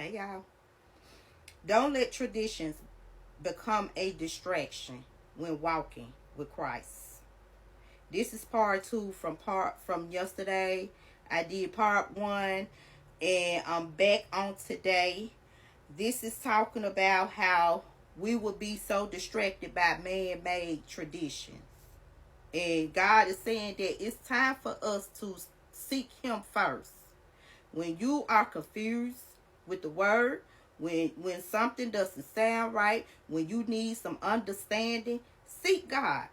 Hey, y'all. Don't let traditions become a distraction when walking with Christ. This is part 2 from yesterday. I did part 1 and I'm back on today. This is talking about how we will be so distracted by man-made traditions. And God is saying that it's time for us to seek him first. When you are confused with the word, when something doesn't sound right, when you need some understanding, seek God.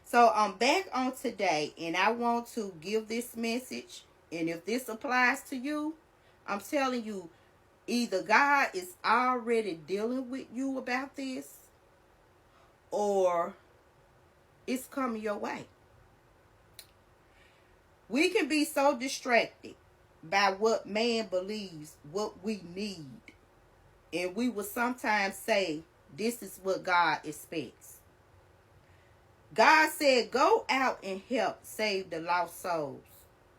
So I'm back on today and I want to give this message. And if this applies to you, I'm telling you, either God is already dealing with you about this or it's coming your way. We can be so distracted by what man believes, what we need. And we will sometimes say, this is what God expects. God said, go out and help save the lost souls.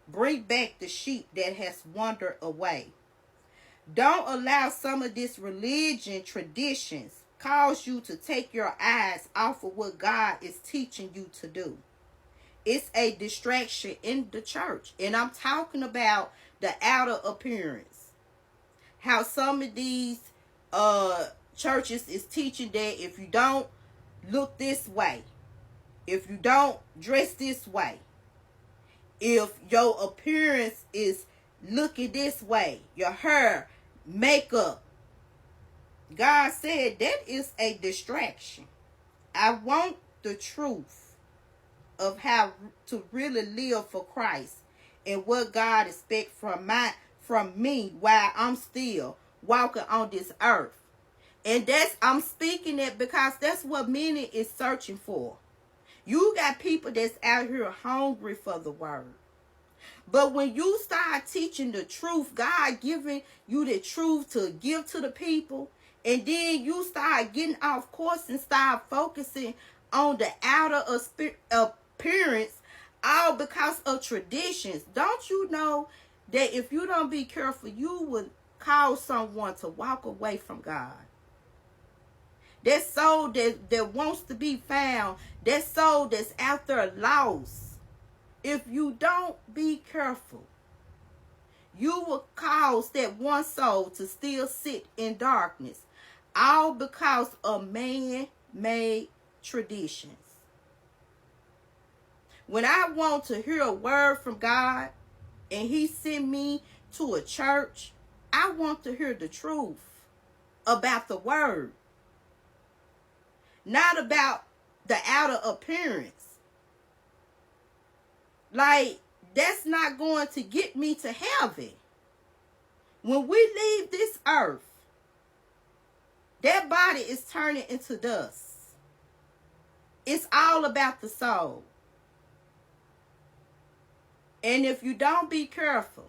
Bring back the sheep that has wandered away. Don't allow some of this religion traditions cause you to take your eyes off of what God is teaching you to do. It's a distraction in the church. And I'm talking about the outer appearance. How some of these churches is teaching that if you don't look this way, if you don't dress this way, if your appearance is looking this way, your hair, makeup, God said that is a distraction. I want the truth of how to really live for Christ and what God expects from me while I'm still walking on this earth. And I'm speaking it because that's what many is searching for. You got people that's out here hungry for the word. But when you start teaching the truth, God giving you the truth to give to the people, and then you start getting off course and start focusing on the outer appearance, all because of traditions. Don't you know that if you don't be careful, you would cause someone to walk away from God? That soul that wants to be found, that soul that's out there lost, if you don't be careful, you will cause that one soul to still sit in darkness, all because of man-made traditions. When I want to hear a word from God and he send me to a church, I want to hear the truth about the word, not about the outer appearance. Like, that's not going to get me to heaven. When we leave this earth, that body is turning into dust. It's all about the soul. And if you don't be careful,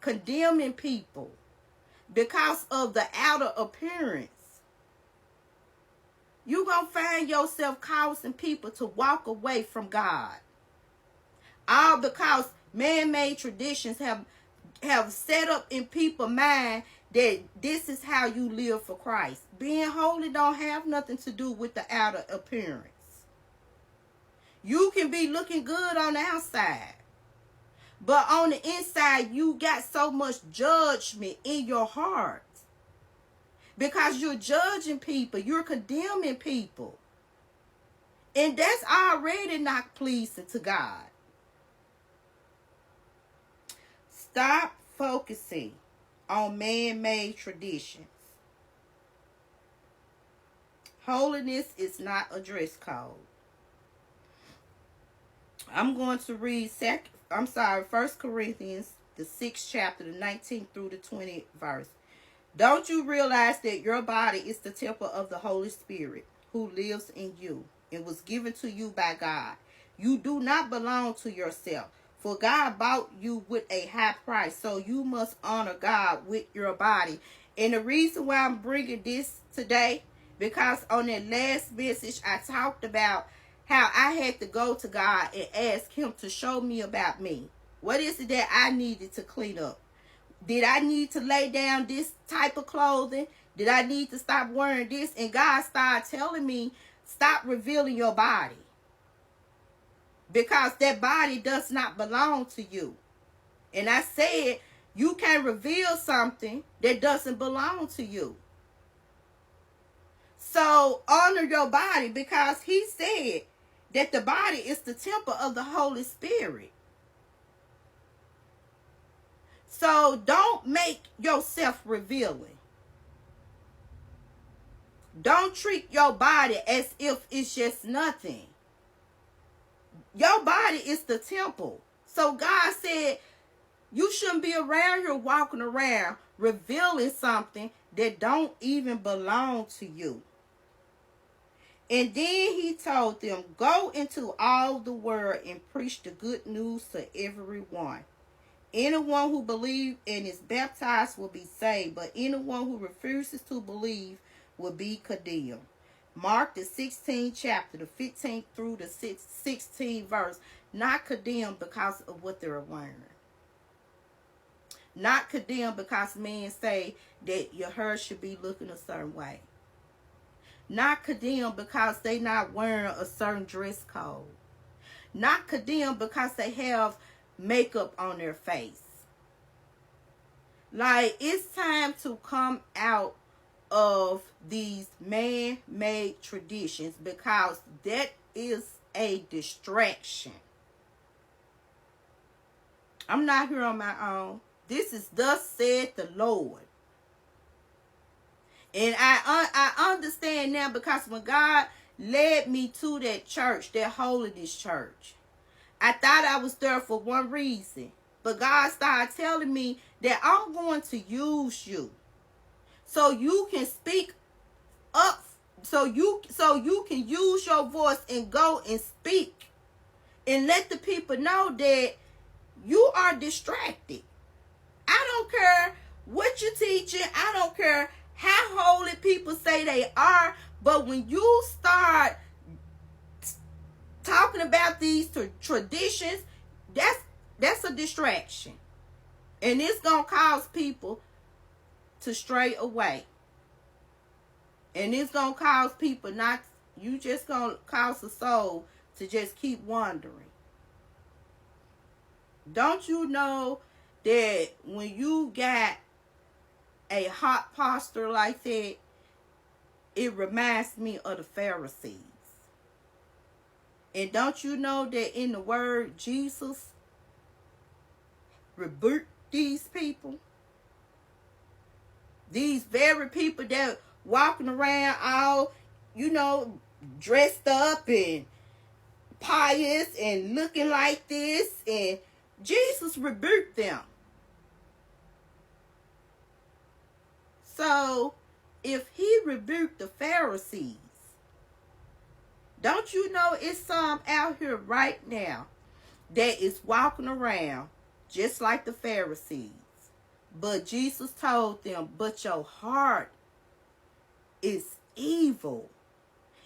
condemning people because of the outer appearance, you're going to find yourself causing people to walk away from God. All because man-made traditions have set up in people's mind that this is how you live for Christ. Being holy don't have nothing to do with the outer appearance. You can be looking good on the outside, but on the inside you got so much judgment in your heart because you're judging people, you're condemning people, and that's already not pleasing to God. Stop focusing on man-made traditions. Holiness is not a dress code. I'm going to read 1 Corinthians, the 6th chapter, the 19th through the 20th verse. Don't you realize that your body is the temple of the Holy Spirit who lives in you and was given to you by God? You do not belong to yourself, for God bought you with a high price, so you must honor God with your body. And the reason why I'm bringing this today, because on that last message, I talked about how I had to go to God and ask him to show me about me. What is it that I needed to clean up? Did I need to lay down this type of clothing? Did I need to stop wearing this? And God started telling me, stop revealing your body. Because that body does not belong to you. And I said, you can't reveal something that doesn't belong to you. So honor your body, because he said that the body is the temple of the Holy Spirit. So don't make yourself revealing. Don't treat your body as if it's just nothing. Your body is the temple. So God said you shouldn't be around here walking around revealing something that don't even belong to you. And then he told them, go into all the world and preach the good news to everyone. Anyone who believes and is baptized will be saved, but anyone who refuses to believe will be condemned. Mark the 16th chapter, the 15th through the 16th verse. Not condemned because of what they're wearing. Not condemned because men say that your hair should be looking a certain way. Not condemned because they not wearing a certain dress code. Not condemned because they have makeup on their face. Like, it's time to come out of these man-made traditions, because that is a distraction. I'm not here on my own. This is thus said the Lord. And I understand now, because when God led me to that church, that holiness church, I thought I was there for one reason. But God started telling me that I'm going to use you, so you can speak up, so you can use your voice and go and speak and let the people know that you are distracted. I don't care what you're teaching. I don't care how holy people say they are. But when you start talking about these traditions, that's a distraction. And it's going to cause people to stray away. And it's going to cause people not, you just going to cause a soul to just keep wandering. Don't you know that when you got a hot posture like that, it reminds me of the Pharisees. And don't you know that in the word, Jesus rebuked these people? These very people that walking around all, dressed up and pious and looking like this, and Jesus rebuked them. So, if he rebuked the Pharisees, don't you know it's some out here right now that is walking around just like the Pharisees? But Jesus told them, but your heart is evil.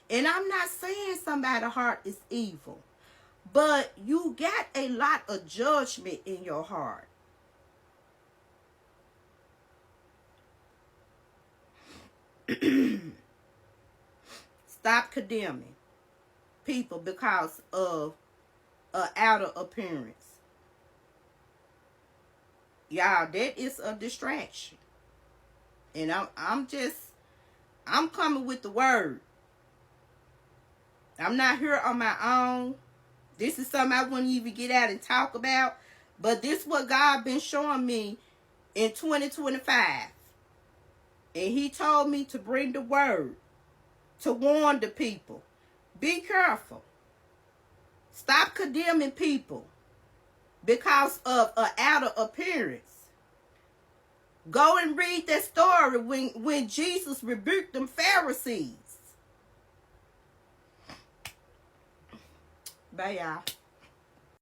And I'm not saying somebody's heart is evil, but you got a lot of judgment in your heart. Stop condemning people because of an outer appearance. Y'all, that is a distraction. And I'm coming with the word. I'm not here on my own. This is something I wouldn't even get out and talk about. But this is what God been showing me in 2025. And he told me to bring the word, to warn the people. Be careful. Stop condemning people because of an outer appearance. Go and read that story when Jesus rebuked them Pharisees. Bye, y'all.